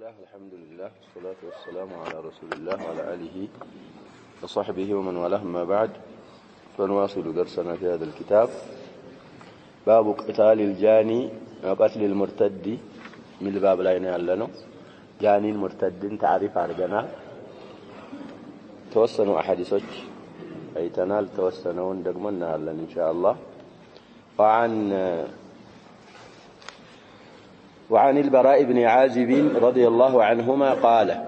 الله الحمد لله والصلاة والسلام على رسول الله وعلى آله وصحبه ومن والاه ما بعد فنواصل درسنا في هذا الكتاب باب قتال الجاني وقتل المرتد من الباب لا ينالنا جاني المرتد تعريف عرقنا توسنوا أحاديثك أي تنال توسنون دقمنا لنا إن شاء الله وعن البراء بن عازب رضي الله عنهما قال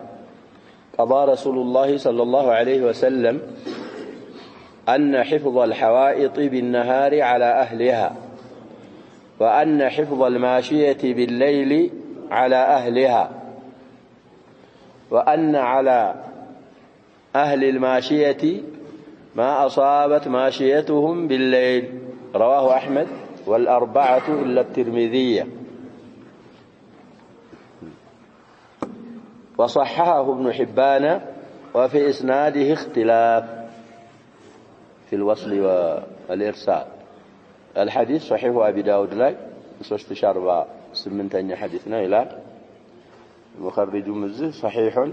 قضى رسول الله صلى الله عليه وسلم أن حفظ الحوائط بالنهار على أهلها وأن حفظ الماشية بالليل على أهلها وأن على أهل الماشية ما أصابت ماشيتهم بالليل رواه أحمد والأربعة إلا الترمذية وصححه ابن حبان وفي إسناده اختلاف في الوصل والإرسال الحديث صحيح أبي داود لك استشار سمنتين حديثنا إلى المخرج مزه صحيح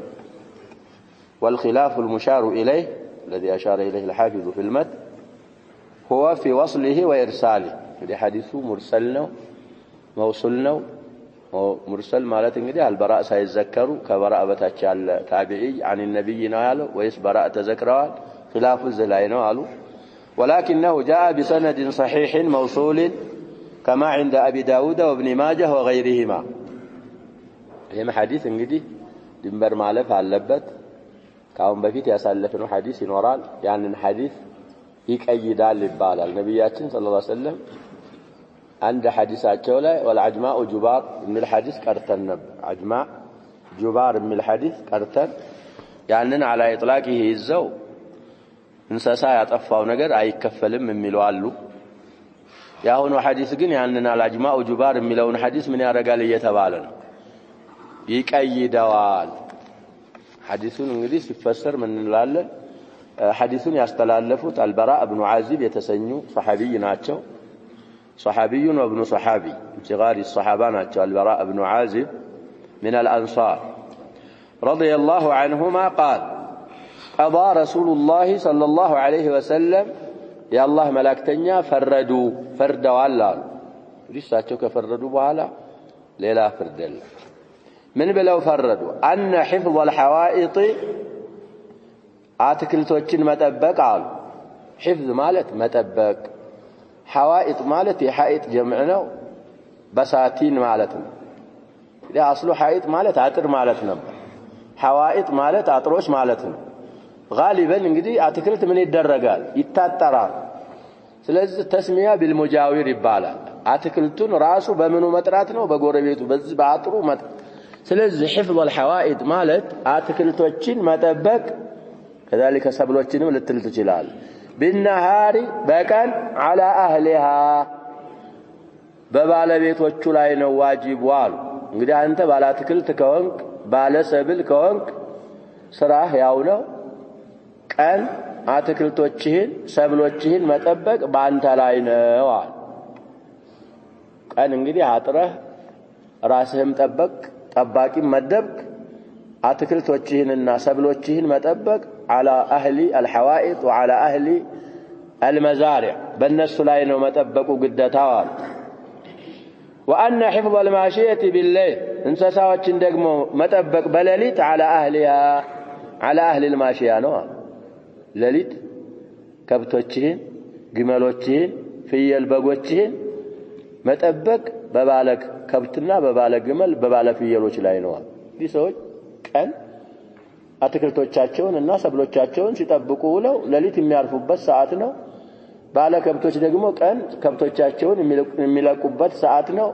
والخلاف المشار إليه الذي أشار إليه الحافظ في المتن هو في وصله وإرساله هذا حديث مرسلنا موصلنا ومرسل مالت انجدي البراء سيذكروا كبراء بتاچال تابعي عن النبي نالو ويس براء تذكروا خلاف الزلاينو قالوا ولكنه جاء بسند صحيح موصول كما عند أبي داود وابن ماجه وغيرهما هما حديث انجدي ድንበር ማለፍ አለበት ካሁን በፊት ያሳለፈው ሐዲስ ይኖራል ያንን ሐዲስ ይቀይዳል ይባላል ነብያችን ሰለላሁ ዐለይሂ ወሰለም عند حديثاቸው ላይ والعجماء جبار من الحديث ቀርተን ነበር عجماء جبار من الحديث ቀርተን ያንን على اطلاقه ይዘው እንሰሳ ያጠፋው ነገር አይከፈልም የሚሉ አሉ ያሁኑ ሐዲስ ግን ያንን العجماء جبار የሚለውን ሐዲስ ምን ያረጋል እየተባለ ነው ይቀይደዋል ሐዲሱን እንግዲህ ሲፈሰር ምን እንላለን ሐዲሱን ያስተላለፉት البراء بن عازب የተሰኙ صحابي ናቸው صحابي وابن صحابي صغار الصحابة البراء بن عازب من الأنصار رضي الله عنهما قال قضى رسول الله صلى الله عليه وسلم يا الله ملائكتنا فردوا الله لساتو كفردوا بحالا ليلا فردل من بلو فردوا أن حفظ الحوائط آتكلتوچن متبق قال حفظ مالت متبق حوائط مالت حائط جمعنا بساتين مالتنا إذا أصله حائط مالت عطر مالتنا حوائط مالت عطروش مالتنا غالبا انجدي اتكلت من يدرجال يتاترال ስለዚህ ተስሚያ بالمجاور ይባላል አትክልቱን ራሱ በመኑ መጥራት ነው በጎረቤቱ በዚህ በአጥሩ መጥ ስለዚህ حفظ الحوائط ማለት አትክልቶችን መጠበቅ كذلك ሰብሎችንም ልትል ትችላል بالنهار بكن على أهلها በባለቤቶቹ ላይ ነው ዋጅብ ዋሉ እንግዲህ አንተ ባለ አትክልት ከሆንክ ባለ ሰብል ከሆንክ ስራህ ያው ነው ቀን አትክልቶችህን ሰብሎችህን መጠበቅ በአንተ ላይ ነው ቀን እንግዲህ አጥረህ ራስህም ጠበቅ ጠባቂም መደብክ አትክልቶችህንና ሰብሎችህን መጠበቅ على أهل الحوائط وعلى أهل المزارع بالنسو لا ينو متبقوا قدتاوال وأن حفظ الماشية بالليل انساساواتشن دقمو متبق بلليت على أهلها على أهل الماشية نوال لليت كبتوچهن قمالوچهن في البقوچهن متبق ببالك كبتنا ببالك قمال ببالك في يلوچ لا ينوال دي سوچ كان አትክልቶቻቸውን እና ሰብሎቻቸውን ሲጠብቁ ውለው ለሊት የሚያርፉበት ሰዓት ነው ባለ ከብቶች ደግሞ ቀን ከብቶቻቸውን የሚለቁበት ሰዓት ነው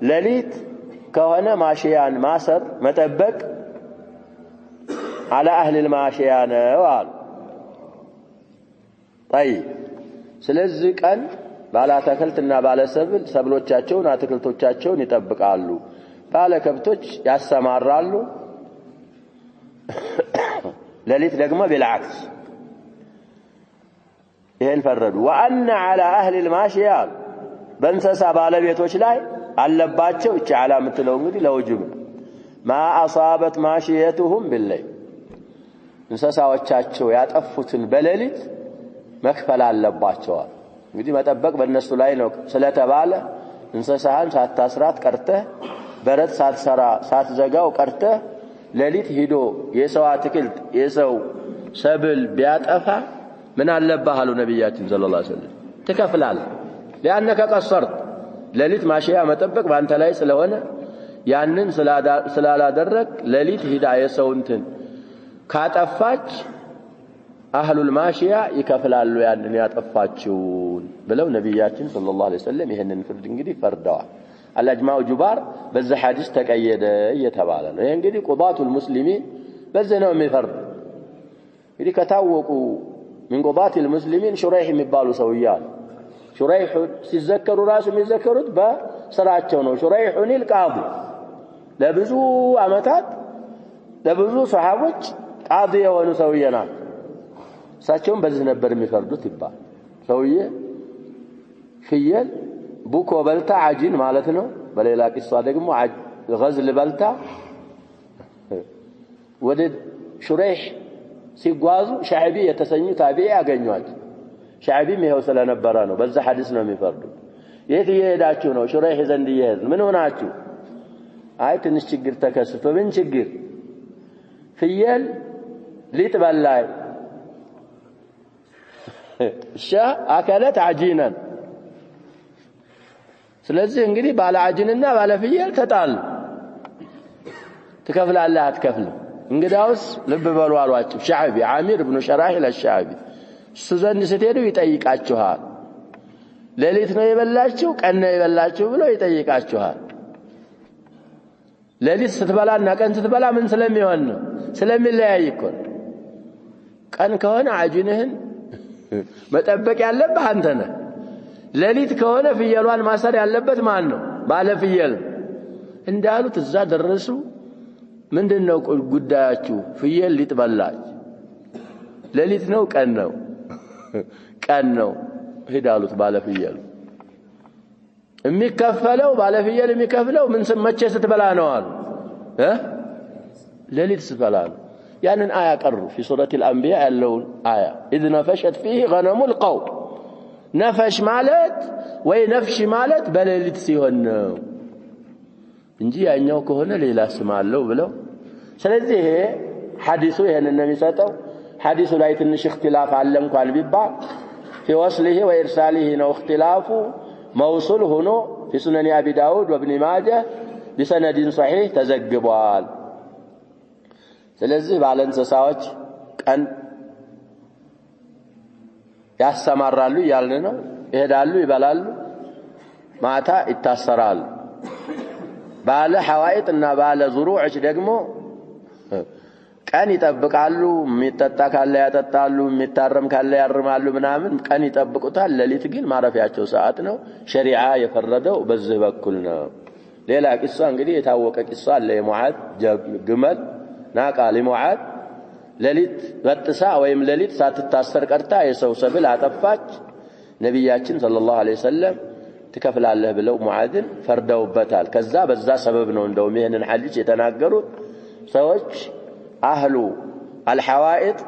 ለሊት ከሆነ ማሽያን ማሰር መጠበቅ على اهل الماشية ነው አሉ طيب ስለዚህ ቀን ባለ አትክልትና ባለ ሰብሎቻቸውን አትክልቶቻቸውን ይጠብቃሉ ባለ ከብቶች ያሰማራሉ لليت دقمه بالعكس ይሄን ፈረዱ وأن على أهل الماشية በእንሰሳ ባለቤቶች ላይ አለባቸው እቺ ዓላማ የምትለው እንግዲህ ለውጁብ ما أصابت ماشيتهم بالليل እንስሳዎቻቸው ያጠፉትን በሌሊት መክፈል አለባቸዋል እንግዲህ መጠበቅ በእነሱ ላይ ነው ስለተባለ እንስሳህን ሳታስራት ቀርተህ በረት ሳትሰራ ሳትዘጋው ቀርተህ ሌሊት ሄዶ የሰው አትክልት የሰው ሰብል ቢያጠፋ ምን አለብህ አሉ ነብያችን ሰለላሁ ዐለይሂ ወሰለም ትከፍላለህ لانك قصرت ሌሊት ማሽያ መጠበቅ ባንተ ላይ ስለሆነ ያንን ስላላደረክ ሌሊት ሄዳ የሰው እንትን ካጠፋች አህሉል ማሽያ ይከፍላሉ ያንን ያጠፋችውን ብለው ነብያችን ሰለላሁ ዐለይሂ ወሰለም ይሄንን ፍርድ እንግዲህ ፈርደዋል አልአጅማኡ ጁባር በዛ ሐዲስ ተቀየደ እየተባለ ነው ይሄ እንግዲህ ቁባቱል ሙስሊሚን በዛ ነው የሚፈርድ እንግዲህ ከታወቁ من قضاة المسلمين شريح የሚባሉ ሰውያል شريح ሲዘከሩ ራሱ የሚዘከሩት በስራቸው ነው شريحን القاضي ለብዙ አመታት ለብዙ ሰሃቦች ቃዲ የሆኑ ሰውየና እሳቸውም በዚህ ነበር የሚፈርዱት ይባል ሰውዬ ፍየል ቡኮ በልታ አጂን ማለት ነው በሌላ ቂሷ ደግሞ ገዝል በልታ ወደ ሹረይህ ሲጓዙ ሻዕቢ የተሰኙ ታቢዒ ያገኙዋቸው ሻዕቢም ይሄው ስለነበረ ነው በዛ ሐዲስ ነው የሚፈርዱት የት እየሄዳችሁ ነው ሹረይህ ዘንድ እየሄድን ምን ሆናችሁ አይ ትንሽ ችግር ተከስቶ ምን ችግር ፍየል ሊጥበላይ አከለት አጂናን ስለዚህ እንግዲህ ባለ አጂንና ባለ ፍየል ተጣሉ ትከፍላለህ አትከፍልም እንግዳውስ ልብ በሉ አሏቸው ሻዕቢ አሚር ኢብኑ ሸራሂል አልሻዕቢ ሱዘን ስትሄዱ ይጠይቃችኋል ሌሊት ነው የበላችሁ ቀን ነው የበላችሁ ብሎ ይጠይቃችኋል ሌሊት ስትበላና ቀን ስትበላ ምን ስለሚሆን ነው ስለሚለያይ እኮ ቀን ከሆነ አጂንህን መጠበቅ ያለብህ አንተ ነህ ሌሊት ከሆነ ፍየሏን ማሰር ያለበት ማን ነው ባለ ፍየል እንዳሉት እዛ ደረሱ ምንድነው ጉዳያችሁ ፍየል ሊጥበላች ሌሊት ነው ቀን ነው ሄዳሉት ባለ ፍየል የሚከፈለው ባለ ፍየል የሚከፍለው ምን ስመቼ ስትበላ ነው አሉ ሌሊት ስትበላ ነው ያንን አያ ቀሩ في سورة الأنبياء ያለውን አያ إذ نفشت فيه غنم القوم ነፈሽ ማለት ወይ ነፍሽ ማለት በሌሊት ሲሆን ነው እንጂ ያኛው ከሆነ ሌላ ስም አለው ብለው ስለዚህ ሐዲሱ ይሄንን ነው የሚሰጠው ሐዲሱ ላይ ትንሽ اختلاف አለ እንኳን ቢባል في وصله وإرساله ነው اختلاف موصول ሆኖ في سنن أبي داود وابن ماجه بسند صحيح ተዘግቧል ስለዚህ ባለ እንስሳዎች ቀን ያሰማራሉ ያልን ነው ይሄዳሉ ይበላሉ ማታ ይታሰራሉ ባለ ሐዋይጥና ባለ ዙሩዕች ደግሞ ቀን ይጠብቃሉ የሚጠጣ ካለ ያጠጣሉ የሚታረም ካለ ያርማሉ ምናምን ቀን ይጠብቁታል ሌሊት ግን ማረፊያቸው ሰዓት ነው ሸሪዓ የፈረደው በዚህ በኩል ነው ሌላ ቂሷ እንግዲህ የታወቀ ቂሷ አለ የሙዓዝ ግመል ናቃ ለሙዓዝ ሌሊት በጥሳ ወይም ሌሊት ሳትታሰር ቀርታ የሰው ሰብል አጠፋች ነብያችን ሰለላሁ ዐለይሂ ወሰለም ትከፍላለህ ብለው ሙዓዝን ፈርደውበታል ከዛ በዛ ሰበብ ነው እንደውም ይሄንን ሐዲስ የተናገሩት ሰዎች አህሉ አልሐዋኢጥ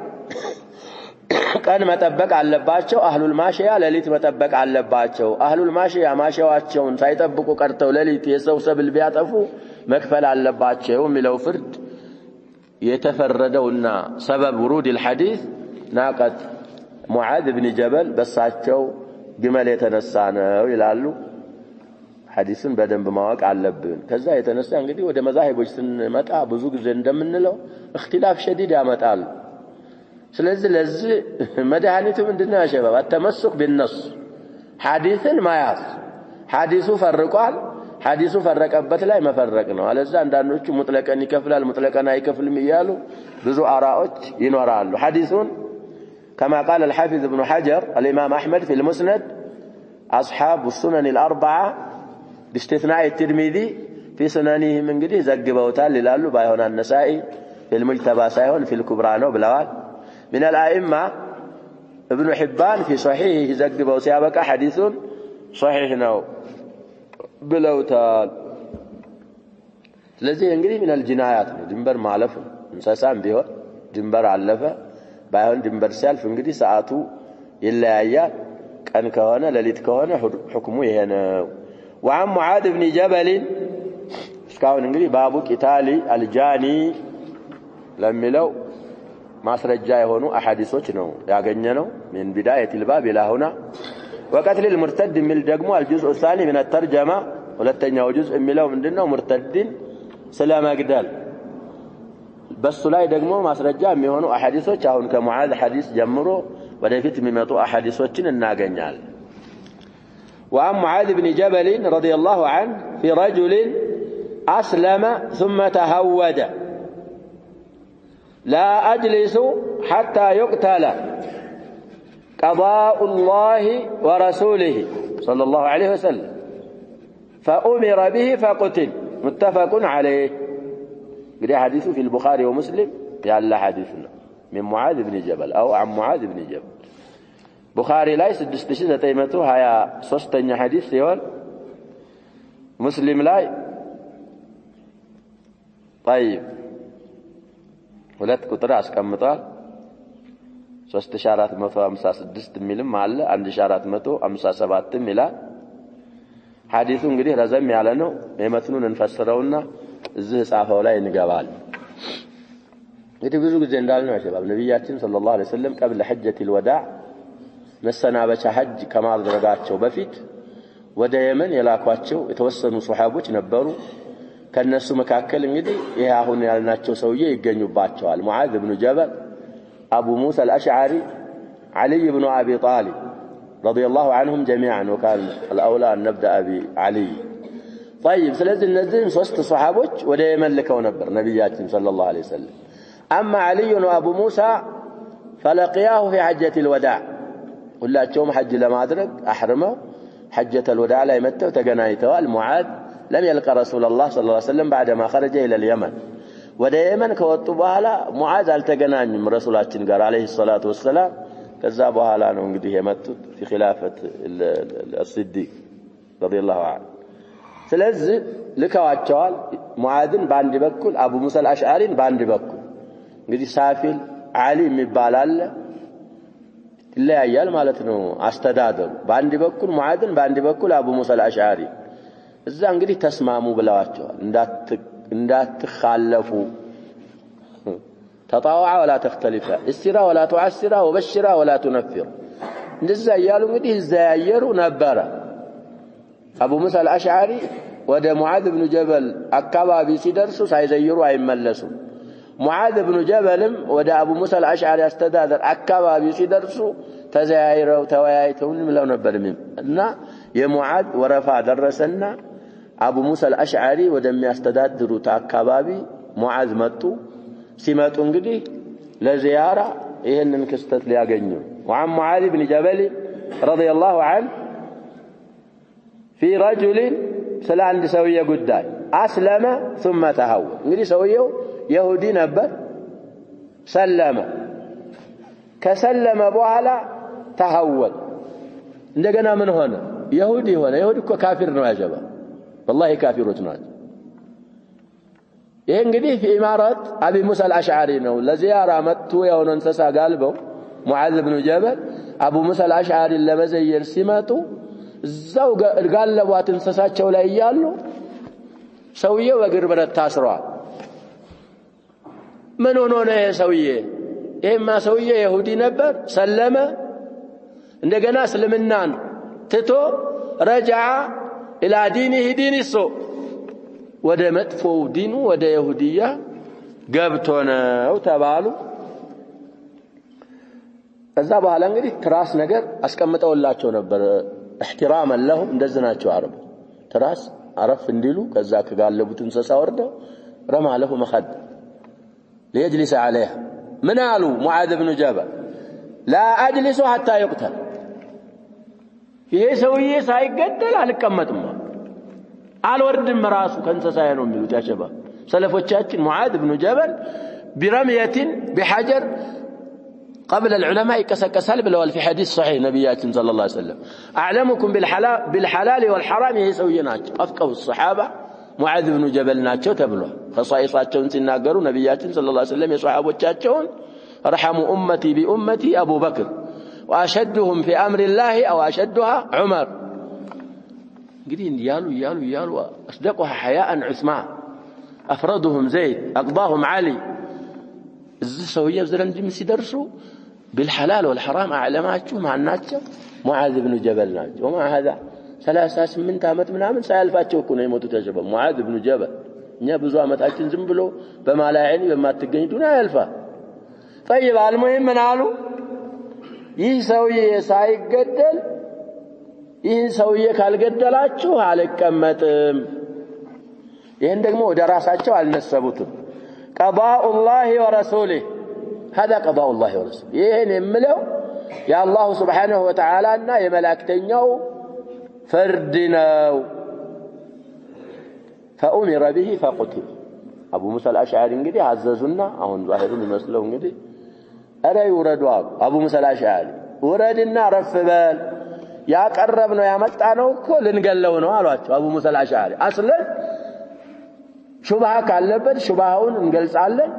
ቀን መጠበቅ አለባቸው አህሉል ማሽያ ሌሊት መጠበቅ አለባቸው አህሉል ማሽያ ማሽያዋቸውን ሳይጠብቁ ቀርተው ሌሊት የሰው ሰብል ቢያጠፉ መክፈል አለባቸው የሚለው ፍርድ የተፈረደውና ሰበብ ورود الحديث ናቀት ሙዓዝ ኢብኑ ጀበል በሳቸው ግመል የተነሳ ነው ይላሉ ሐዲስን በደንብ ማወቅ አለብን ከዛ የተነሳ እንግዲህ ወደ መዛሂቦች ስንመጣ ብዙ ጊዜ እንደምንለው اختلاف شديد ያመጣሉ ስለዚህ ለዚህ መድኃኒቱ ምንድነው ያሸባብ التمسك بالنص ሐዲስን ማያዝ ሐዲሱ ፈርቋል ሐዲሱ ፈረቀበት ላይ መፈረቅ ነው አለዛ አንዳንዶቹ ሙጥለቀን ይከፍላል ሙጥለቀን አይከፍልም ይያሉ ብዙ አራዎች ይኖራሉ ሐዲሱን كما قال الحافظ ابن حجر الإمام أحمد في المسند أصحاب السنن الأربعة باستثناء الترمذي في سننه من قديه زقبوتال للالو بايهون النسائي في المجتبى سايهون في الكبرانو بلوال من الآئمة ابن حبان في صحيحه زقبو سيابك حديث صحيح نو بلوتال ስለዚህ እንግዲህ من الجنايات ነው ድንበር ማለፍ እንስሳም ቢሆን ድንበር አለፈ ባይሆን ድንበር ሲያልፍ እንግዲህ ሰዓቱ ይለያያል ቀን ከሆነ ሌሊት ከሆነ ሁክሙ ይሄ ነው وعن معاذ بن جبل እስካሁን እንግዲህ ባቡ ቂታሊ አልጃኒ ለሚለው ማስረጃ የሆኑ አሐዲሶች ነው ያገኘነው من بداية الباب الى هنا وقتل المرتد من ደግሞ الجزء الثاني من الترجمه ሁለተኛው ጁዝእ የሚለው ምንድነው ሙርተድን ስለማግደል በሱ ላይ ደግሞ ማስረጃ የሚሆኑ አሐዲሶች አሁን ከሙዓዝ ሐዲስ ጀምሮ ወደፊት የሚመጡ አሐዲሶችን እናገኛለን وعن معاذ بن جبل رضي الله عنه في رجل أسلم ثم تهود لا أجلس حتى يقتل قضاء الله ورسوله صلى الله عليه وسلم فأمر به فقتل متفق عليه قد حديث في البخاري ومسلم يلا حديثنا من معاذ بن جبل أو عن معاذ بن جبل بخاري لا يسدستشي تيمته هيا سوستني حديث يقول مسلم لا طيب ሁለት ቁጥር አስቀምጧል 3456 ሚልም አለ 1457 ይላል ሐዲሱ እንግዲህ ረዘም ያለ ነው የመትኑን እንፈስረውና እዚህ ጻፈው ላይ እንገባለን እንግዲህ ብዙ ጊዜ እንዳልነው ያሸባብ ነብያችን ሰለላሁ ዐለይሂ ወሰለም قبل حجة الوداع መሰናበቻ ሐጅ ከማድረጋቸው በፊት ወደ የመን የላኳቸው የተወሰኑ ሱሐቦች ነበሩ ከነሱ መካከል እንግዲህ ይሄ አሁን ያልናቸው ሰውዬ ይገኙባቸዋል ሙዓዝ ኢብኑ ጀበል አቡ ሙሳ አልአሽዓሪ علي بن ابي طالب رضي الله عنهم جميعا وكان الاولى ان نبدا بعلي طيب ስለዚህ እነዚህን ሶስት ሱሐቦች ወደ የመን ልከው ነበር ነብያችን ሰለላሁ ዐለይሂ ወሰለም اما علي وابو موسى فلقياه في حجة الوداع ሁላቸውም ሐጅ ለማድረግ አህርመው حجة الوداع ላይ መተው ተገናኝተዋል ሙዓዝ لم يلقى رسول الله صلى الله عليه وسلم بعد ما خرج الى اليمن ወደ የመን ከወጡ በኋላ ሙዓዝ አልተገናኙም ረሱላችን ጋር አለይሂ ሰላቱ ወሰለም ከዛ በኋላ ነው እንግዲህ የመጡት في خلافة الصديق رضي الله عنه ስለዚህ ልከዋቸዋል ሙዓዝን ባንድ በኩል አቡ ሙሳ አልአሽዓሪን ባንድ በኩል እንግዲህ ሳፊል አሊ የሚባል አለ ይለያያል ማለት ነው አስተዳደሩ ባንድ በኩል ሙዓዝን ባንድ በኩል አቡ ሙሳ አልአሽዓሪ እዛ እንግዲህ ተስማሙ ብለዋቸዋል እንዳትخالፉ تطاوع ولا تختلف اسرا ولا تعسرا وبشرا ولا تنفر እንደዛ ያሉ እንግዲህ ዘያየሩ ነበር አቡ ሙሳ አልአሽዓሪ ወደ ሙዓዝ ኢብኑ ጀበል አካባቢ ሲደርሱ ሳይዘይሩ አይመለሱ ሙዓዝ ኢብኑ ጀበልም ወደ አቡ ሙሳ አልአሽዓሪ አስተዳደር አካባቢ ሲደርሱ ተዘያይረው ተወያይተው ምለው ነበር እና የሙዓዝ ወረፋ ደረሰና አቡ ሙሳ አልአሽዓሪ ወደሚያስተዳድሩት አካባቢ ሙዓዝ መጡ ሲመጡ እንግዲህ ለዚያራ ይሄንን ክስተት ሊያገኙ وعن معاذ بن جبل رضي الله عنه في رجل سلا عند سويه ጉዳይ أسلم ثم تهود እንግዲህ ሰውየው يهودي ነበር ሰለመ ከሰለመ በኋላ ተሐወል እንደገና ምን ሆነ يهودي ሆነ يهودي እኮ ካፊር ነው ያጀባ والله ካፊሮች ናቸው ይሄ እንግዲህ في ኢማራት አቢ ሙሳ አልአሽዓሪ ነው ለዚያራ መጥቶ የሆነ እንስሳ ጋልበው ሙዓዝ ኢብኑ ጀበል አቡ ሙሳ አልአሽዓሪ ለመዘየር ሲመጡ እዛው ጋለቧት እንስሳቸው ላይ ያሉ ሰውየው በእግር ብረት ታስሯል ምን ሆኖ ነው ይሄ ሰውዬ ይሄማ ሰውዬ ይሁዲ ነበር ሰለመ እንደገና እስልምናን ትቶ ረጃ ኢላ ዲኒሂ ዲኒሱ ወደ መጥፎ ዲኑ ወደ ይሁዲያ ገብቶ ነው ተባሉ ከዛ በኋላ እንግዲህ ትራስ ነገር አስቀምጠውላቸው ነበር احتراما لهم እንደዝናቸው አረብ ትራስ አረፍ እንዲሉ ከዛ ከጋለቡት እንስሳ ወርደው رمى له مخد ليجلس عليها من قالوا معاذ بن جبل لا اجلس حتى يقتل ይሄ ሰውዬ ሳይገደል አልቀመጥም አልወርድም ራሱ ከእንስሳዬ ነው የሚሉት ያሸባ ሰለፎቻችን ሙዓዝ ኢብኑ ጀበል برميه بحجر قبل العلماء كسكسل بلوال في حديث صحيح نبياتنا صلى الله عليه وسلم أعلمكم بالحلال والحرام يسويناك أفقه الصحابة ሙዓዝ ብኑ ጀበል ናቸው ተብሏል። ኸሳኢሳቸውን ሲናገሩ ነብያችን ሰለላሁ ዐለይሂ ወሰለም የሷሐቦቻቸውን ረሐሙ ኡመቲ ቢኡመቲ አቡበክር ወአሸድሁም ፊ አምሪላሂ አው አሸድሃ ዑመር። እንግዲህ እያሉ አስደቁሃ ሐያአን ዑስማን አፍረዱሁም ዘይድ አቅዳሁም ዓሊ። እዚህ ሰውዬ ዘንድም ሲደርሱ بالحلال والحرام أعلماتشو مع الناتشو معاذ بن جبل ناتشو ومع هذا 38 ዓመት ምናምን ሳያልፋቸው እኮ ነው የሞቱት ያጀበው ሙዓዝ ብኑ ጀበል። እኛ ብዙ ዓመታችን ዝም ብሎ በማላየኒ በማትገኝ ዱንያ ያልፋ። طيب المهم ምን አሉ? ይህ ሰውዬ ሳይገደል ይህን ሰውዬ ካልገደላችሁ አልቀመጥም። ይሄን ደግሞ ወደ ራሳቸው አልነሰቡትም። قضاء الله ورسوله هذا قضاء الله ورسوله ይሄን የምለው የአላሁ ሱብሓነሁ ወተዓላ እና የመላእክተኛው فرد ነው። فأمر به فقتل أبو موسى الأشعري እንግዲህ አዘዙና አሁን ዛሂሩን ይመስለው እንግዲህ አረ ይውረዱ አቡ ሙሳ الأشعري ወረድና ረፍ በል ያቀረብነው ያመጣነው እኮ ልንገለው ነው አሏቸው። አቡ ሙሳ الأشعري አስለን ሹብሃ ካለበት ሹብሃውን እንገልጻለን፣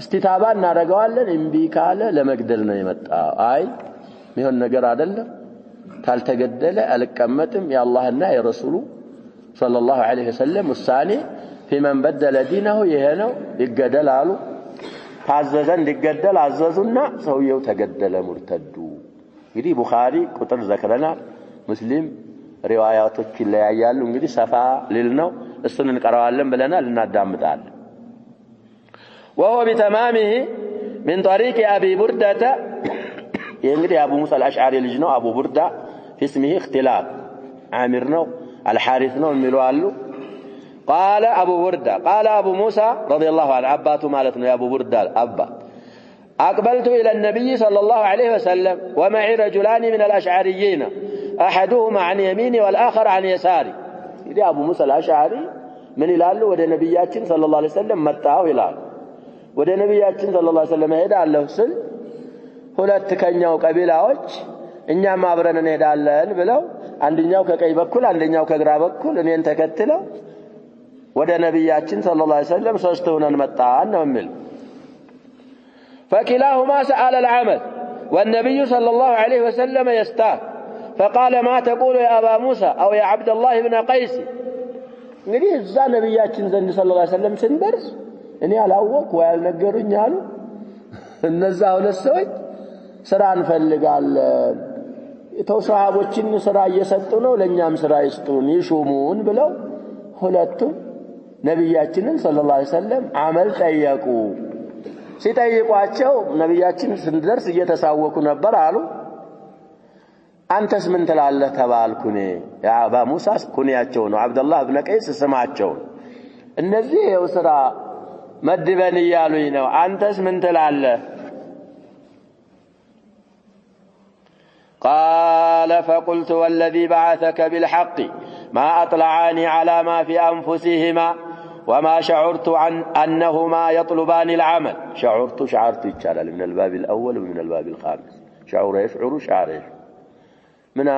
እስቲታባ እናደርገዋለን። እምቢ ካለ ለመግደል ነው የመጣው። አይ ሚሆን ነገር አይደለም ካልተገደለ አልቀመጥም የአላህና የረሱሉ ሰለላሁ ዐለይሂ ወሰለም ውሳኔ في من بدل دينه ይሄ ነው ይገደል አሉ። ታዘዘ እንዲገደል አዘዙና ሰውየው ተገደለ ሙርተዱ። እንግዲህ ቡኻሪ ቁጥር ዘክረናል፣ ሙስሊም ሪዋያቶች ይለያያሉ። እንግዲህ ሰፋ ሊል ነው እሱን እንቀራዋለን ብለናል እናዳምጣለን። وهو بتمامه من طريق أبي بردة እንግዲህ አቡ ሙሳ الأشعري ልጅ ነው አቡ ቡርዳ في اسمه اختلاف عامر ነው الحارث ነው የሚሉ አሉ። قال أبو بردة قال أبو موسى رضي الله عنه أباته مالتنا يا أبو بردة أبا أقبلت إلى النبي صلى الله عليه وسلم ومعي رجلان من الأشعريين أحدهما عن يميني والآخر عن يساري. إذا أبو موسى الأشعري من إلاله ودى نبياتين صلى الله عليه وسلم متاه إلاله ودى نبياتين صلى الله عليه وسلم هيدا الله سل ሁለት ከኛው ቀቢላዎች እኛም አብረን እንሄዳለን ብለው አንደኛው ከቀኝ በኩል አንደኛው ከግራ በኩል እኔን ተከትለው ወደ ነብያችን ሰለላሁ ዐለይሂ ወሰለም ሶስት ሆነን መጣን ነው የሚል። فكلاهما سأل العمل والنبي صلى الله عليه وسلم يستاك فقال ما تقول يا أبا موسى أو يا عبد الله بن قيس. እንግዲህ እዛ ነብያችን ዘንድ ሰለላሁ ዐለይሂ ወሰለም ስንደርስ እኔ አላወቅ ወይ አልነገሩኝ አሉ። እነዛ ሁለት ሰዎች ስራ እንፈልጋለን የተውሳሃቦችን ስራ እየሰጡ ነው ለኛም ስራ ይስጡን ይሹሙን ብለው ሁለቱም ነብያችንን ሰለላሁ ዐለይሂ ወሰለም አመል ጠየቁ። ሲጠይቋቸው ነብያችን ስንደርስ እየተሳወቁ ነበር አሉ። አንተስ ምን ትላለህ ተባልኩኔ ያ አባ ሙሳ ኩንያቸው ነው አብደላህ ኢብኑ ቀይስ ስማቸው እነዚህ የው ስራ መድበን እያሉኝ ነው አንተስ ምን ትላለህ? قال فقلت والذي بعثك بالحق ما أطلعاني على ما في أنفسهما وما شعرت عن أنهما يطلبان العمل. شعرت يتشالل من الباب الأول ومن الباب الخامس. شعور يشعر شعر من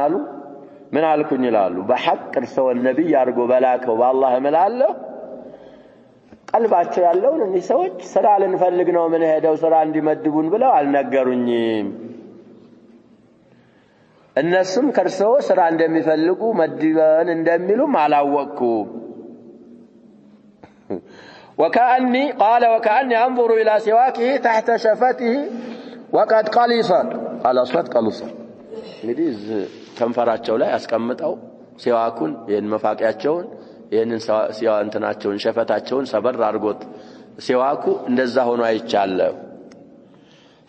قالكن يلالو بحق رسول النبي يرجو بلاك والله ملاله قلباቸው ያለውን እነዚህ ሰዎች ስራ ልንፈልግ ነው ምን ሄደው ስራ እንዲመድቡን ብለው አልነገሩኝም። እነሱም ከርሰው ስራ እንደሚፈልጉ መድበን እንደሚሉም አላወቅኩም። وكأني قال وكأني أنظر إلى سواكه تحت شفته وقد قلصت على صوت قلصت. እንግዲህ ከንፈራቸው ላይ አስቀምጠው ሲዋኩን ይሄን መፋቂያቸውን ይሄንን ሲያንተናቸውን ሸፈታቸውን ሰበር አድርጎት ሲዋኩ እንደዛ ሆኖ አይቻለው።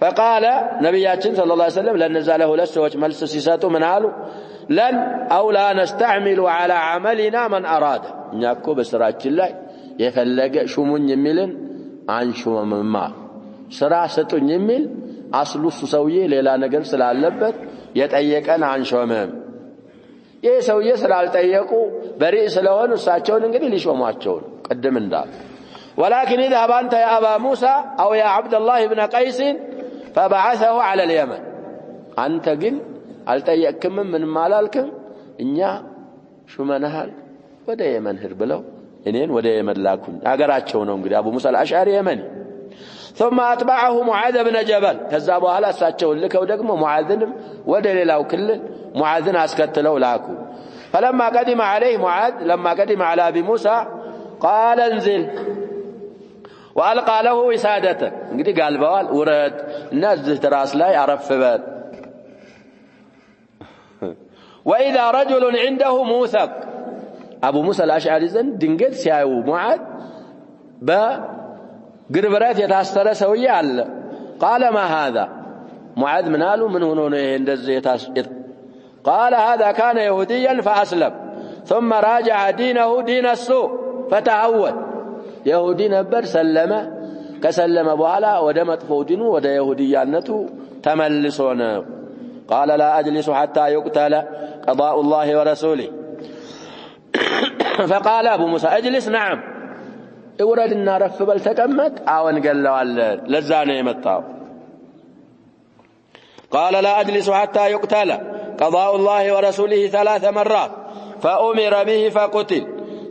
فقال ነብያችን ሰለላሁ ዐለይሂ ወሰለም ለነዛ ለሁለት ሰዎች መልስ ሲሰጡ ምን አሉ? ለን አው ላ ነስተዕሚሉ على عملنا من أراد እኛ እኮ በስራችን ላይ የፈለገ ሹሙኝ የሚልን አንሹምማ ስራ ሰጡኝ የሚል አስሉስ ሰውዬ ሌላ ነገር ስላለበት የጠየቀን አንሾምም። ይሄ ሰውዬ ስላልጠየቁ በሪእ ስለሆኑ እሳቸውን እንግዲህ ሊሾሟቸው ቀደም እንዳል ولكن اذهب انت يا ابا موسى او يا عبد الله بن قيس فبعثه على اليمن. አንተ ግን አልጠየቅክም ምን ማላልክም እኛ ሹመናል ወደ የመን ሄድ ብለው እኔን ወደ የመን ላኩኝ አገራቸው ነው እንግዲህ አቡ ሙሳ አልአሽዓሪ የመኒ ثم أتبعه معاذ بن جبل ከዛ በኋላ እሳቸውን ልከው ደግሞ ሙዓዝንም ወደ ሌላው ክልል ሙዓዝን አስከትለው ላኩ فلما قدم عليه معاذ لما قدم على ابي موسى قال انزل وألقى له وسادته እንግዲህ ጋልበዋል ውረድ እና እዚህ ትራስ ላይ አረፍበት وإذا رجل عنده موثق أبو موسى الأشعري زن ድንገት ሲያዩ ሙዓዝ በግርብረት የታሰረ ሰውዬ አለ قال ما هذا ሙዓዝ ምን አሉ ምን ሆኖ ነው ይሄ እንደዚህ قال هذا كان يهوديا فأسلم ثم راجع دينه دين السوء فتعود يهودي نبر سلم كسلم بኋላ ወደ መጥፎ ዲኑ ወደ ይሁዲያነቱ ተመልሶ ነው قال لا أجلس حتى يقتل قضاء الله ورسوله فقال أبو موسى أجلس نعم اوردنا رف بل تقمط አዎን ገለዋለን ለዛ ነው የመጣው قال لا أجلس حتى يقتل قضاء الله ورسوله 3 مرات فأمر به فقتل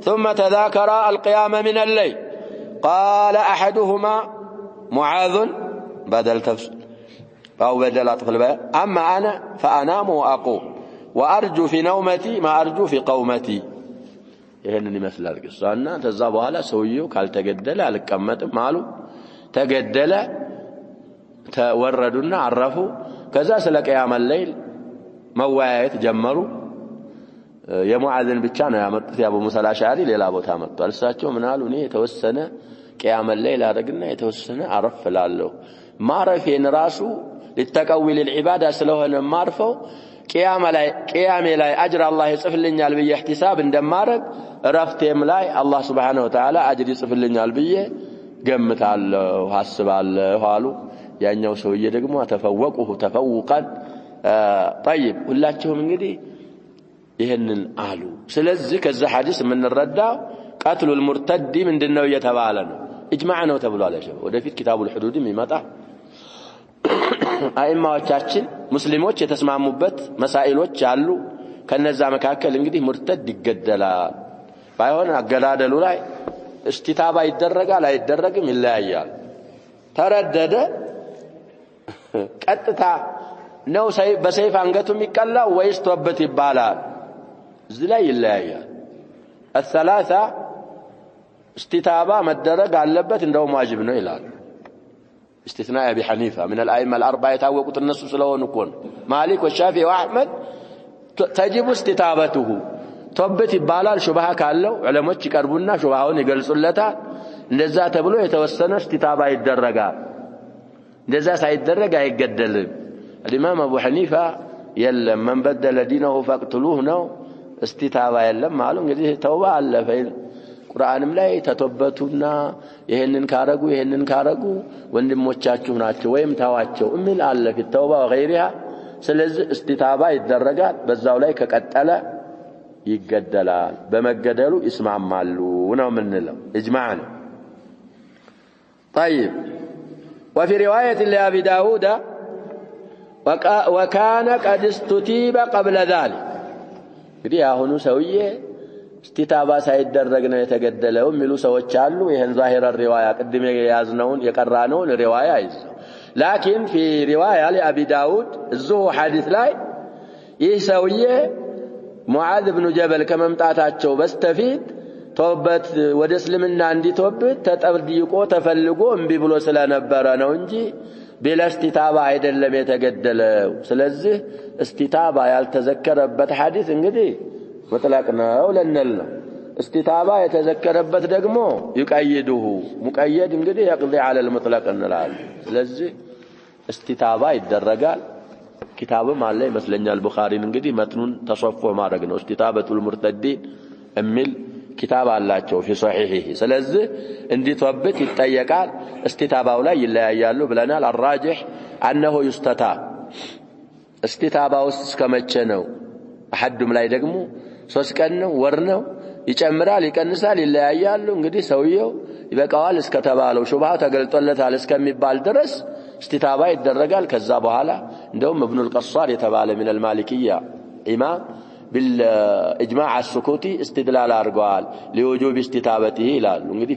ثم تذاكر القيام من الليل قال أحدهما معاذ بدل تفسير أو بدل أطفال أما أنا فأنام وأقوم وأرجو في نومتي ما أرجو في قومتي ይሄንን ይመስላል ቅሳና ተዛ በኋላ ሰውየው ካልተገደለ አልቀመጥም አሉ ተገደለ ተወረዱና አረፉ ከዛ ስለ ቂያም الليل መዋያየት ጀመሩ የሙዓዝን ብቻ ነው ያመጡት የአቡ ሙሳ አልአሽዓሪ ሌላ ቦታ መጥቷል እሳቸው ምን አሉ እኔ የተወሰነ ቂያም الليل አደረግና የተወሰነ አረፍላለሁ ማረፌን ራሱ للتقوي للعباده ስለሆነ ማርፈው ቂያሜ ላይ አጅር አላህ ይጽፍልኛል ብዬ ihtisab እንደማረግ ረፍቴም ላይ አላህ Subhanahu Wa Ta'ala አጅር ይጽፍልኛል ብዬ ገምታለሁ አስባለሁ አሉ ያኛው ሰውዬ ደግሞ ተፈወቁሁ ተፈውቀን طيب ሁላችሁም እንግዲህ ይሄንን አሉ ስለዚህ ከዛ ሐዲስ የምንረዳው قتل المرتد ምንድነው እየተባለ ነው اجماع ነው ተብሏል ወደፊት ኪታቡል ሁዱድም ይመጣ አይማዎቻችን ሙስሊሞች የተስማሙበት መሳኢሎች አሉ ከነዛ መካከል እንግዲህ ሙርተድ ይገደላል ባይሆን አገዳደሉ ላይ እስቲታባ ይደረጋል አይደረግም ይለያያል ተረደደ ቀጥታ ነው በሰይፍ አንገቱ የሚቀላው ወይስ ተወበት ይባላል እዚህ ላይ ይለያያል الثلاثه استتابه መደረግ አለበት እንደው ዋጅብ ነው ይላል استثناء ابي حنيفه من الائمه الاربعه يتاوقوا الناس ስለሆኑ ኮን ማሊክ ወሻፊዒ ወአህመድ تجب استتابته ተወበት ይባላል ሹብሃ ካለው ዑለሞች ይቀርቡና ሹብሃውን ይገልጹለታል እንደዛ ተብሎ የተወሰነ استتابه ይደረጋል እንደዛ ሳይደረግ አይገደልም الامام ابو حنيفه የለም من بدل دينه فاقتلوه ነው استتابه የለም ማለት እንግዲህ ተውባ አለ ፈይል ቁርአንም ላይ ተተበቱና ይሄንን ካረጉ ወንድሞቻችሁ ናቸው ወይም ታዋቸው እሚል አለ ፍተውባ ወغيرها ስለዚህ استتابه ይደረጋል በዛው ላይ ከቀጠለ ይገደላል በመገደሉ ይስማማሉ ነው ምንለው اجماع طيب وفي روايه لابي داود وكان قد استتيب قبل ذلك እንግዲህ አሁኑ ሰውዬ استتابه ሳይደረግ ነው የተገደለው የሚሉ ሰዎች አሉ ይሄን ዛሂር الروايه قدم ያዝነውን የቀራነውን ሪዋያ ይዘው لكن في روايه لابي داود الزو حديث ላይ ይህ ሰውዬ ሙዓዝ ኢብኑ ጀበል ከመምጣታቸው በስተፊት ተውበት ወደ እስልምና እንዲተውበት ተጠብይቆ ተፈልጎ እምቢ ብሎ ስለነበረ ነው እንጂ በለስቲታባ አይደለም የተገደለው ስለዚህ እስቲታባ ያልተዘከረበት ሐዲስ እንግዲህ مطلق ነው ለነል ነው استتابه የተዘከረበት ደግሞ ይቀይዱሁ ሙቀየድ እንግዲህ يقضي على المطلق እንላለን ስለዚህ استتابه ይደረጋል ኪታብም አለ ይመስለኛል ቡኻሪን እንግዲህ መትኑን ተሰፎ ማድረግ ነው استتابه المرتدين እሚል ኪታብ አላቸው في صحيحه ስለዚህ እንዲተወበት ይጠየቃል استتابه ላይ ይለያያሉ ብለናል الراجح انه يستتاب استتابه ውስጥ እስከመቼ ነው አሐዱም ላይ ደግሞ 3 ቀን ነው ወር ነው ይጨምራል ይቀንሳል ይለያያሉ እንግዲህ ሰውየው ይበቃዋል እስከተባለው ሹብሃ ተገልጦለታል እስከሚባል ድረስ استتابه ይደረጋል ከዛ በኋላ እንደውም ابن القصار የተባለ من المالكيه ኢማም بالإجماع السكوتي استدلال أرجوال لوجوب استتابته إلى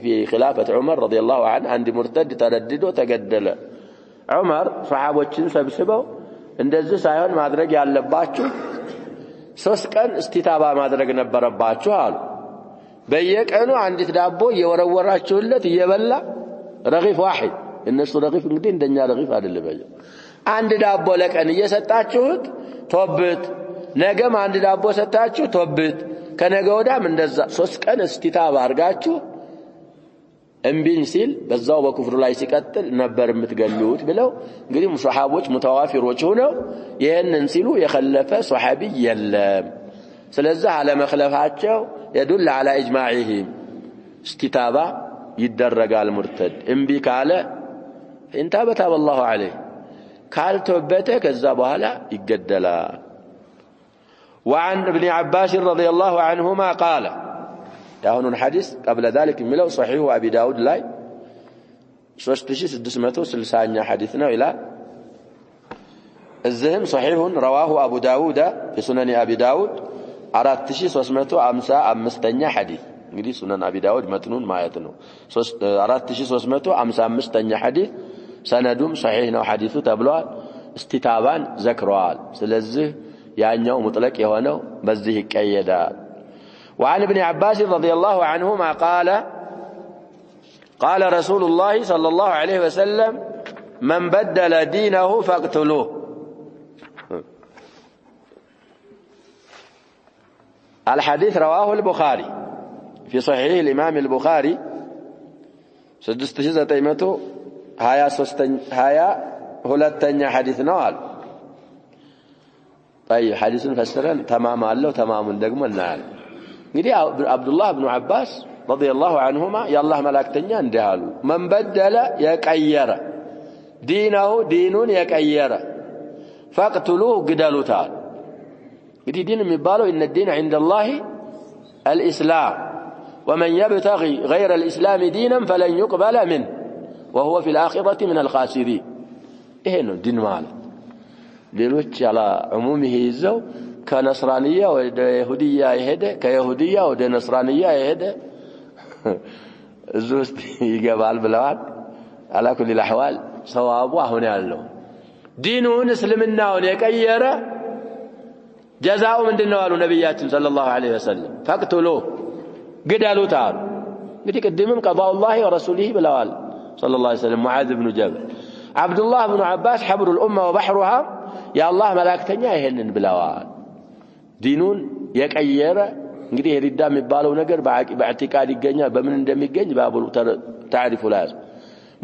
في خلافة عمر رضي الله عنه عند مرتد تردد وتجدل عمر صحابة سبسبوا እንደዚህ ሳይሆን ማድረግ ያለባችሁ 3 ቀን እስቲታባ ማድረግ ነበረባችሁ አሉ በየቀኑ አንዲት ዳቦ እየወረወራችሁለት እየበላ ረግፍ واحد እነሱ ረግፍ እንግዲህ እንደኛ ረግፍ አይደለም አንድ ዳቦ ለቀን እየሰጣችሁት ቶብት ነገም አንድ ዳቦ ሰጣችሁ ቶብት ከነገ ወዳም እንደዛ 3 ቀን እስቲታባ አርጋችሁ እምቢን ሲል በዛው በኩፍሩ ላይ ሲቀጥል ነበር የምትገሉት ብለው እንግዲህ ሙስሐቦች ሙተዋፊሮች ሆነው ይሄንን ሲሉ የخለፈ ሱሐቢ የለም ስለዚህ አለ መخለፋቸው يدل على اجماعهم استتابة يدرجال مرتد እምቢ ካለ انتاب تاب الله عليه ካልተወበተ ከዛ በኋላ ይገደላል وعن ابن عباس رضي الله عنهما قال هون الحديث قبل ذلك ملو صحيح أبي داود لاي 3660 حديثنا إلى الزهم صحيح رواه أبو داود في سنن أبي داود 4355 حديث እንግዲህ سنن أبي داود متنون ما يتنو 4355 حديث سندهم صحيح ነው حديث ተብሏል استتابان ذكرዋል ስለዚህ ያኛው مطلق የሆነው በዚህ ይቀየዳል وعن ابن عباس رضي الله عنهما قال رسول الله صلى الله عليه وسلم من بدل دينه فاقتلوه الحديث رواه البخاري في صحيح الإمام البخاري 6923 حديث نوال طيب حديث فسرن تمام الله تمام ደግሞ እናል እንግዲህ አብዱላህ ኢብኑ አባስ ረዲየላሁ ዐንሁማ የአላህ መላእክተኛ እንዳሉ من بدل يقير دينه دينون يقير فاقتلوه ግደሉታል እንግዲህ ዲን የሚባለው ان الدين عند الله الاسلام ومن يبتغي غير الاسلام دينا فلن يقبل منه وهو في الاخره من الخاسرين ይሄ ነው ዲን ማለት ሌሎች ያላ ዑሙሚህ ይዘው ከነስራንያ ወደ ይሁዲያ ይሄደ ከይሁዲያ ወደ ነስራንያ ይሄደ እዙስት ይገባል ብለዋል على كل الاحوال ثوابу አሁን ያለው ዲኑን እስልምናውን የቀየረ ጀዛኡ ምንድነው አሉ ነብያችን ሰለላሁ ዐለይሂ ወሰለም فاقتلوا ግደሉት አሉ እንግዲህ ቅድምም ቀዳኡ الله ورسوله ብለዋል ሰለላሁ ዐለይሂ ወሰለም ሙዓዝ ኢብኑ ጀበል አብዱላህ ኢብኑ አባስ حبر الامه وبحرها يا الله መላእክተኛ ይሄንን ብለዋል ዲኑን የቀየረ እንግዲህ ሪዳ የሚባለው ነገር በአዕቲቃድ ይገኛል በምን እንደሚገኝ ባቡል ታሪፉ ላይ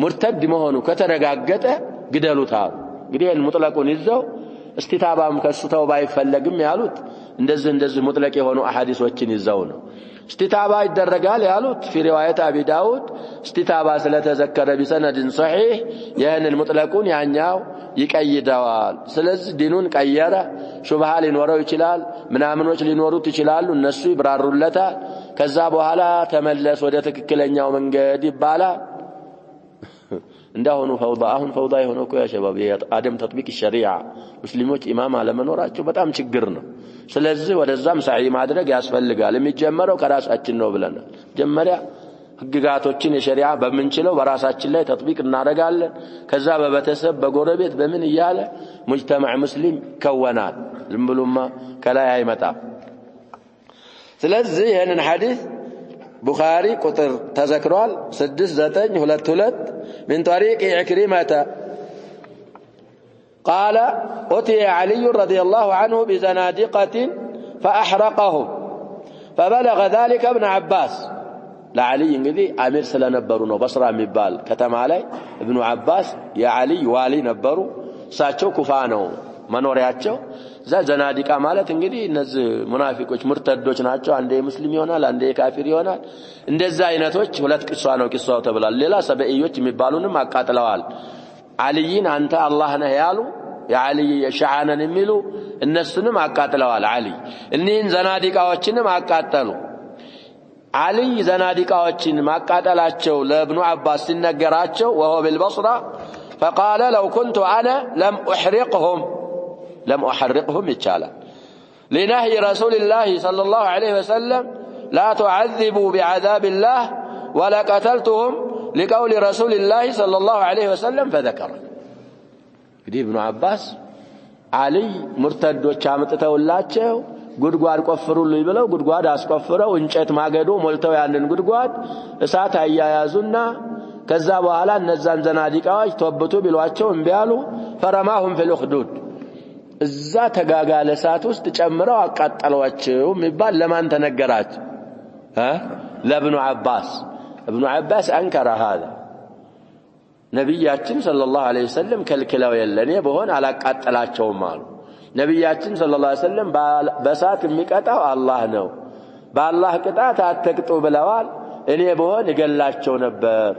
ሙርተድ መሆኑ ከተረጋገጠ ግደሉታል እንግዲህ ሙጥለቁን ይዘው እስቲታባም ከሱ ተውባ አይፈለግም ያሉት እንደዚህ ሙጥለቅ የሆኑ አሐዲሶችን ይዘው ነው استتابة يدرجال يالوت في رواية أبي داود استتابة سلتذكر بسند صحيح يعني المطلقون يعنياو يكيدوال سلز دينون كيرا شبهة لنورو يشلال منامنوش لنورو تشلال النسو يبرارو لتا كذابو هلا تملس ودتك كلن يوم انجدي بالا እንደሆኑ ፈውዳ የሆነው እኮ ያ ሸባብ የአደም ተጥቢቅ ሸሪዓ ሙስሊሞች ኢማም አለመኖራቸው በጣም ችግር ነው ስለዚህ ወደዛም ሳይ ማድረግ ያስፈልጋል የሚጀመረው ከራሳችን ነው ብለናል ጀመሪያ ህግጋቶችን የሸሪዓ በመንችለው በራሳችን ላይ ተጥቢቅ እናደርጋለን ከዛ በበተሰብ በጎረቤት በምን ይያለ ሙጅተማዕ ሙስሊም ከወናል ዝም ብሎማ ከላይ አይመጣም ስለዚህ ይሄንን ሐዲስ بخاري قطر تذكرال 6922 من طريق عكرمة قال أتي علي رضي الله عنه بزنادقة فأحرقهم فبلغ ذلك ابن عباس لا علي انجدي امير سلا نبروا بصرى مبال كتم علي ابن عباس يا علي والي نبروا ساچو كفانو منورياچو ዘናዲቃ ማለት እንግዲህ እነዚህ ሙናፊቆች ሙርተዶች ናቸው አንዴ ሙስሊም ይሆናል አንዴ ካፊር ይሆናል እንደዛ አይነቶች ሁለት ቅሷ ነው ቅሷው ተብሏል ሌላ ሰበኢዮች የሚባሉንም አቃጥለዋል አልይን አንተ አላህ ነህ ያሉ የአሊ የሻዓነን የሚሉ እነሱንም አቃጥለዋል አሊ እነን ዘናዲቃዎችንም አቃጠሉ አሊ ዘናዲቃዎችን ማቃጠላቸው ለኢብኑ አባስ ሲነገራቸው وهو بالبصرة فقال لو كنت انا لم احرقهم يتشالا لنهي رسول الله صلى الله عليه وسلم لا تعذبوا بعذاب الله ولا قتلتهم لقول رسول الله صلى الله عليه وسلم فذكر ابن عباس علي مرتدوች አምጥተውላቸው ጉድጓድ ቆፍሩልኝ ብለው ጉድጓድ አስቆፍረው እንጨት ማገዶ ሞልተው ያንን ጉድጓድ እሳት አያያዙና ከዛ በኋላ እነዛን ዘናዲቃዎች ተወብቱ ቢሏቸው እንቢያሉ ፈረማሁም في الخدود እዛ ተጋጋለ እሳት ውስጥ ጨምረው አቃጠሏቸው የሚባል ለማን ተነገራቸው ለኢብኑ አባስ ابن عباس انكر هذا ነብያችን ሰለላሁ ዐለይሂ ወሰለም ከልክለው የለኔ በሆነ አላቃጠላቸውም አሉ ነብያችን ሰለላሁ ዐለይሂ ወሰለም በእሳት የሚቀጣው አላህ ነው በአላህ ቅጣት አትቅጡ ብለዋል እኔ በሆነ እገላቸው ነበር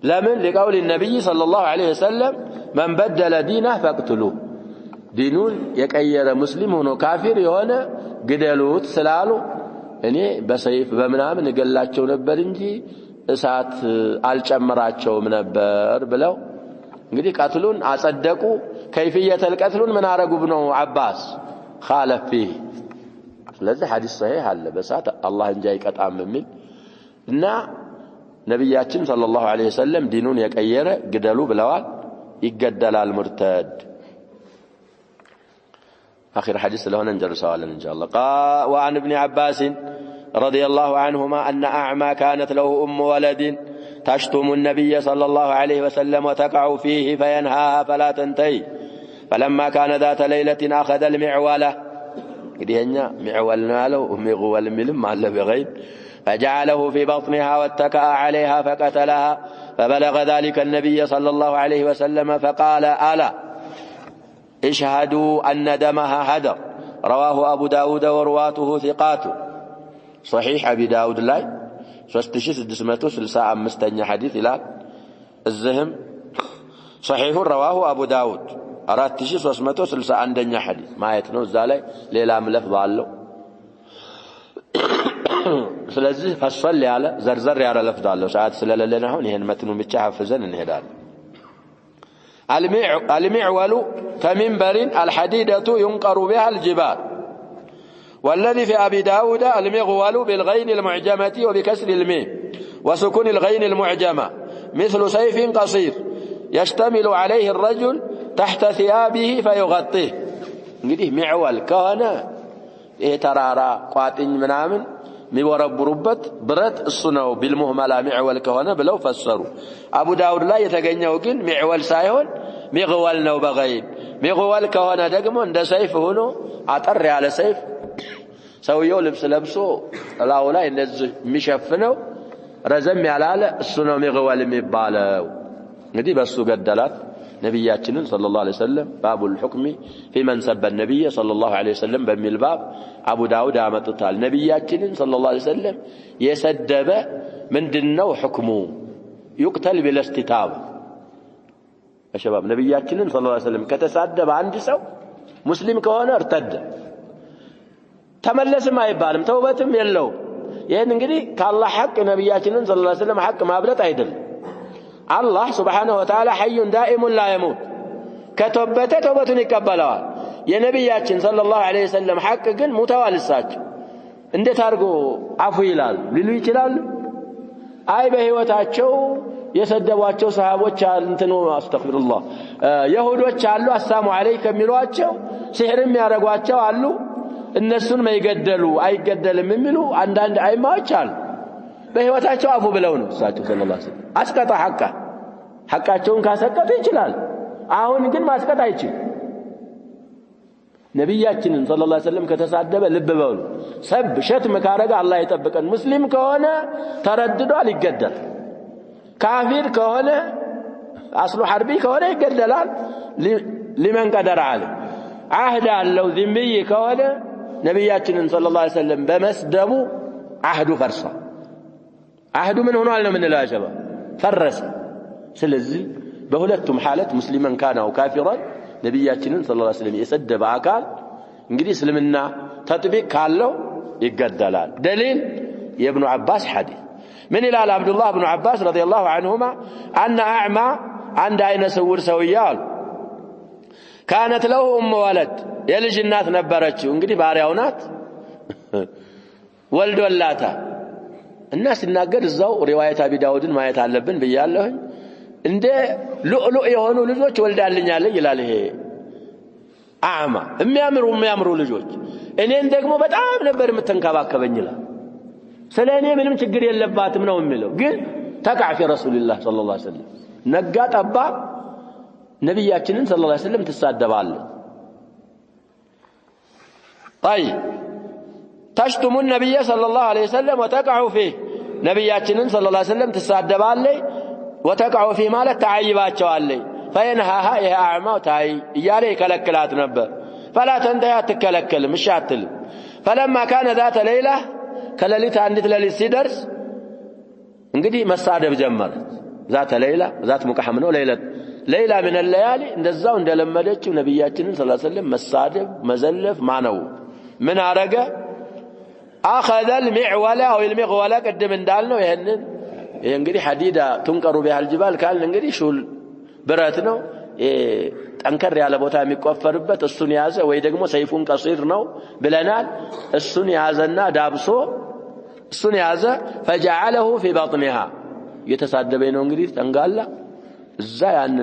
ለምን لقول النبي صلى الله عليه وسلم من بدل دينه فاقتلوه ዲኑን የቀየረ ሙስሊም ሆኖ ካፊር የሆነ ግደሉት ስላሉ እኔ በሰይፍ በመናምን እገላቸው ነበር እንጂ እሳት አልጨመራቸውም ነበር ብለው እንግዲህ ቀትሉን አጸደቁ كيفيه القتل من አረጉ ابن عباس خالف فيه ስለዚህ ሐዲስ صحيح አለ በእሳት አላህ እንጂ አይቀጣም የሚል እና ነብያችን ሰለላሁ ዐለይሂ ወሰለም ዲኑን የቀየረ ግደሉ ብለዋል ይገደላል ሙርተድ آخر حديث له ننجر سؤالا إن شاء الله وعن ابن عباس رضي الله عنهما أن أعمى كانت له ولد تشتم النبي صلى الله عليه وسلم وتقع فيه فينهاها فلا تنتهي فلما كان ذات ليلة أخذ المعولة قدينا معول ناله ومغول ملم على بغيب فجعله في بطنها واتكأ عليها فقتلها فبلغ ذلك النبي صلى الله عليه وسلم فقال ألا اشهدوا أن دمها هدر رواه أبو داود ورواته ثقات صحيح أبي داود لاي 3665 حديث إلى الزهم صحيح رواه أبو داود 4361 حديث ما يتنو الزالي ليلة ملفظ له ስለዚህ ፈصل ያለ ዘርዘር ያለ ለፍظ አለው ሰዓት ስለሌለና አሁን ይሄን መትኑ ብቻ حفظን እንሄዳለን المعول كمنبر الحديدة ينقر بها الجبال والذي في أبي داود المغول بالغين المعجمة وبكسر الميم وسكون الغين المعجمة مثل سيف قصير يشتمل عليه الرجل تحت ثيابه فيغطيه እንግዲህ معول كان ترارا قاطኝ ምናምን ሚወረብሩበት ብረት እሱ ነው بالمهمله معول ከሆነ ብለው ፈሰሩ አቡ ዳውድ ላይ የተገኘው ግን معول ሳይሆን ሚغول ነው በغይብ ሚغول ከሆነ ደግሞ እንደ ሰይፍ ሆኖ አጠር ያለ ሰይፍ ሰውየው ልብስ ለብሶ ላው ላይ እንደዚህ የሚሸፍነው ረዘም ያላለ እሱ ነው ሚغول የሚባለው እንግዲህ በሱ ገደላት ነብያችንን ሰለላሁ ዐለይሂ ወሰለም ባቡል ሁክም في من سب النبي صلى الله عليه وسلم በሚል ባብ አቡ ዳውድ አመጡታል ነብያችንን ሰለላሁ ዐለይሂ ወሰለም የሰደበ ምንድነው ሁክሙ يقتل بالاستتاب الشباب ነብያችንን ሰለላሁ ዐለይሂ ወሰለም ከተሳደበ አንድ ሰው ሙስሊም ከሆነ እርተደ ተመለስም አይባልም ተውበትም የለው ይሄን እንግዲህ ከአላህ ሐቅ ነብያችንን ሰለላሁ ዐለይሂ ወሰለም ሐቅ ማብለጥ አይደለም الله سبحانه وتعالى حي دائم لا يموت كتوبته توبتن يقبلوا يا نبياتين صلى الله عليه وسلم حق ግን ሙተዋል እሳቸው እንዴት አርጎ አፉ ይላል ሊሉ ይችላል አይ በህይወታቸው የሰደቧቸው ሰሃቦች እንትኑ አስተግፍሩላህ ይሁዶች አሉ አሰላሙ አለይኩም የሚሏቸው ሲህርም ያረጓቸው አሉ እነሱን ማይገደሉ አይገደልም የሚሉ አንዳንድ አይማዎች አሉ በህይወታቸው አፉ ብለው ነው እሳቸው ሰለላሁ ዐለይሂ ወሰለም አስቀጣ ሐቃቸውን ካሰቀጡ ይችላል አሁን ግን ማስቀጣ አይችል ነብያችንን ሰለላሁ ዐለይሂ ወሰለም ከተሳደበ ልብ በሉ ሰብ ሸትም ካረገ አላህ ይጠብቀን ሙስሊም ከሆነ ተረድዷል ይገደል ካፊር ከሆነ አስሉ ሐርቢ ከሆነ ይገደላል لمن قدر عليه عهد አለው ذمي ከሆነ ነብያችንን ሰለላሁ ዐለይሂ ወሰለም በመስደቡ አህዱ ፈርሳ አህዱ ምን ሆኗል ነው ምንለው ያጀባ ፈረሰ ስለዚህ በሁለቱም ሐለት ሙስሊማን ካናው ካፊራን ነብያችንን ሰለላሁ ዐለይሂ ወሰለም የሰደበ አካል እንግዲህ እስልምና ተጥቢቅ ካለው ይገደላል دليل የኢብኑ አባስ ሐዲስ من الى عبد الله بن عباس رضي الله عنهما ان اعمى عند عين سور سويال كانت له ولد የልጅ እናት ነበረችው እንግዲህ ባሪያው ናት ወልዶላታ እና ሲናገር እዛው ሪዋያት አቢ ዳውድን ማየት አለብን ብያለሁኝ እንደ ሉዕሉዕ የሆኑ ልጆች ወልዳልኛለች ይላል ይሄ አዕማ የሚያምሩ ልጆች እኔን ደግሞ በጣም ነበር የምትንከባከበኝ ይላል ስለኔ ምንም ችግር የለባትም ነው የሚለው ግን ተቃዕ في رسول الله صلى الله عليه وسلم ነጋ ጠባ ነብያችንን صلى الله عليه وسلم ትሳደባለች طيب تشتم النبي صلى الله عليه وسلم وتقع فيه نبياتنا صلى الله عليه وسلم تسادبالي وتقع فيه مالك تعيباتشوالي فينهاها يا أعمى وتعي يالي كلكلات نبر فلا تنتهي تكلكل مش عتل فلما كان ذات ليلة كلليتها عندت للي سيدرس انقدي مسادب جمرت ذات ليلة ذات مكحمنه ليلة من الليالي اندزاو اندلمدتش نبياتنا صلى الله عليه وسلم مسادب مزلف معنو من عرقه أخذ المعولة أو المغولة قدم اندالنا ويهنن ينقدي حديدة تنكر بها الجبال كان ينقدي شو براتنا تنكر على بوتا ميكوفربت السن يازه ويدقمو سيفون قصير نو بلنال السن يازنا دابسو السن يازه فجعله في بطنها يتصادبين انقدي تنقال ازاي ان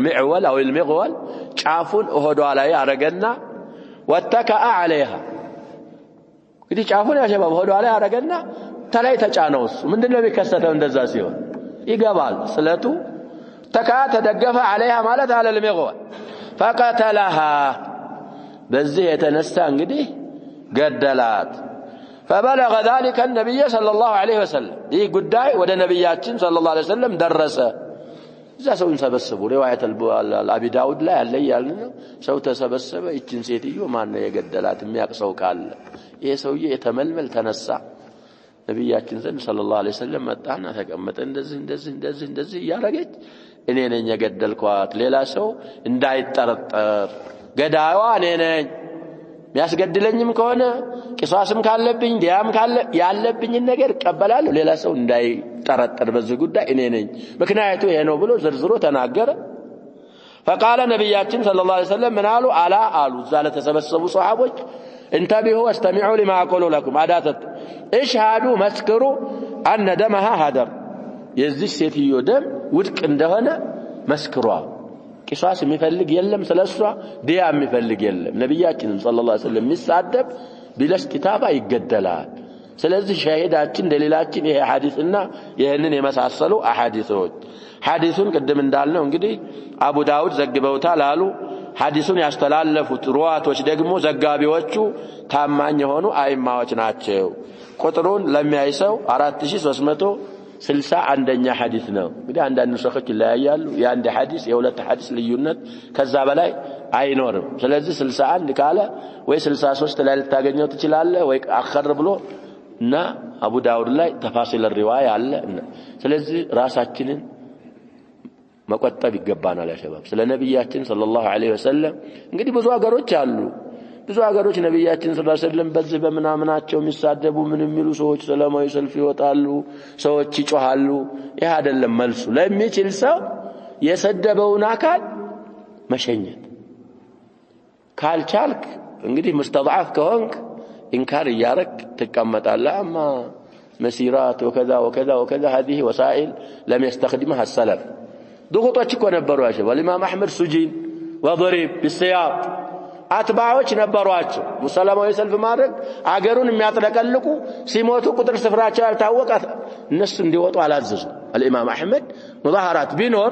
معول أو المغول شافون اهدوا عليها رقنا واتكأ عليها እንግዲህ ጫፉን ያሸባብ ሆዶ ላይ አረጋና ተላይ ተጫነውስ ምንድነው የሚከሰተው እንደዛ ሲሆን ይገባል ስለቱ ተደገፈ عليها ማለት على المغول فقتلها በዚህ የተነሳ እንግዲህ ገደላት فبلغ ذلك النبي صلى الله عليه وسلم ይህ ጉዳይ ወደ ነብያችን صلى الله عليه وسلم ደረሰ እዛ ሰው እንሰበሰቡ ሪዋያት አልአቢ ዳውድ ላይ አለ ያልን ሰው ተሰበሰበ እቺን ሴትዮ ማን ነው የገደላት የሚያቅሰው ካለ ይሄ ሰውዬ የተመልመል ተነሳ ነብያችን ዘንድ ሰለላሁ ዐለይሂ ወሰለም መጣና ተቀመጠ እንደዚህ ያረጋች እኔ ነኝ የገደልኳት ሌላ ሰው እንዳይጠረጠር ገዳዋ እኔ ነኝ የሚያስገድለኝም ከሆነ ቂሳስም ካለብኝ ዲያም ካለ ያለብኝ ነገር ቀበላለሁ ሌላ ሰው እንዳይጠረጠር በዚህ ጉዳይ እኔ ነኝ ምክንያቱ ይሄ ነው ብሎ ዝርዝሮ ተናገረ فقال نبياتنا صلى الله عليه وسلم من قالوا الا قالوا زال تسبسبوا صحابዎች انتبهوا واستمعوا لما اقول لكم عادات اشهدوا مسكروا ان دمها هدر የዚህ ሴትዮ ደም ውድቅ እንደሆነ መስክሯል ቂሳስ የሚፈልግ የለም ስለሷ ዲያ የሚፈልግ የለም ነብያችን ሰለላሁ ዐለይሂ ወሰለም ሚሳደብ ቢለስቲታባ ይገደላል ስለዚህ ሸሂዳችን ደሊላችን ይሄ ሐዲስና ይሄንን የመሳሰሉ አሐዲሶች ሐዲሱን ቀደም እንዳልነው እንግዲህ አቡ ዳውድ ዘግበውታል አሉ ሐዲሱን ያስተላለፉት ሩዋቶች ደግሞ ዘጋቢዎቹ ታማኝ የሆኑ አይማዎች ናቸው ቁጥሩን ለሚያይሰው 4361ኛ ሐዲስ ነው እንግዲህ አንዳንድ ሸኾች ይለያያሉ የአንድ ሐዲስ የሁለት ሐዲስ ልዩነት ከዛ በላይ አይኖርም ስለዚህ 61 ካለ ወይ 63 ላይ ልታገኘው ትችላለህ ወይ አخر ብሎ እና አቡ ዳውድ ላይ ተፋሲል الروايه አለ ስለዚህ ራሳችንን መቆጠብ ይገባናል ያ ሸባብ ስለ ነብያችን ሰለላሁ ዐለይሂ ወሰለም እንግዲህ ብዙ ሀገሮች አሉ ብዙ ሀገሮች ነብያችን ሰለላሁ ዐለይሂ ወሰለም በዚህ በመናምናቸው የሚሳደቡ ምን የሚሉ ሰዎች ሰላማዊ ሰልፍ ይወጣሉ ሰዎች ይጮሃሉ ይሄ አይደለም መልሱ ለሚችል ሰው የሰደበውን አካል መሸኘት ካልቻልክ እንግዲህ مستضعف ከሆንክ ኢንካር ያረክ ተቀመጣለህ አማ مسيرات وكذا وكذا وكذا هذه وسائل لم يستخدمها السلف ضغوطات እኮ ነበሩ ያሸ والامام احمد سجين وضرب بالسياط አትባዎች ነበሯቸው ሙስሊማዊ ሰልፍ ማድረግ አገሩን የሚያጥለቀልቁ ሲሞቱ ቁጥር ስፍራቸው ያልታወቀ እነሱ እንዲወጡ አላዘዙ الامام احمد مظاهرات ቢኖር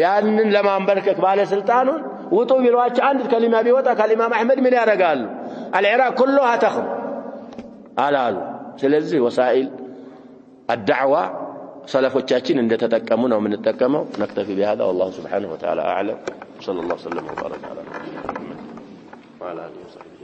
ያንን ለማንበርከክ ባለ ስልጣኑን ወጡ ቢሏቸው አንድ ከሊማ ቢወጣ ከኢማም አህመድ ምን ያረጋሉ العراق كلها تخرب አላሉ ስለዚህ وسائل الدعوه سلفوቻችን እንደተጠቀሙ ነው የምንጠቀመው نكتفي بهذا والله سبحانه وتعالى اعلم صلى الله وسلم وبارك على نبينا محمد وعلى اله وصحبه